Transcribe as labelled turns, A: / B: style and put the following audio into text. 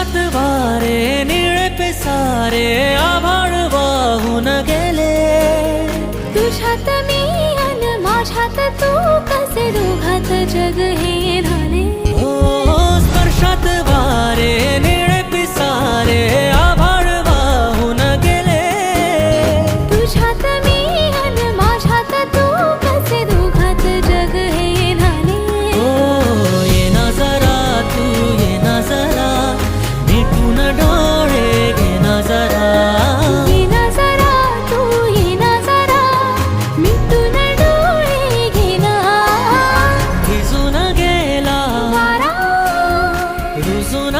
A: स्पर्शात वारे निळे पिसारे आभाळ वाहून गेले.
B: तुझ्यात मी अन माझ्यात तू कसे दोघात जग हे झाले.
A: हो स्पर्शात वारे निळे पिसारे आभाळ वाहून गेले.
B: तुझ्यात मी अन माझ्यात तू कसे दोघात जग हे झाले.
A: हो ये ना जरा तू ये ना जरा मिटून डोळे घे ना जरा.
B: ये ना जरा तू ये ना जरा मिटून डोळे घे ना.
A: भिजून गेला
B: वारा
A: रुजून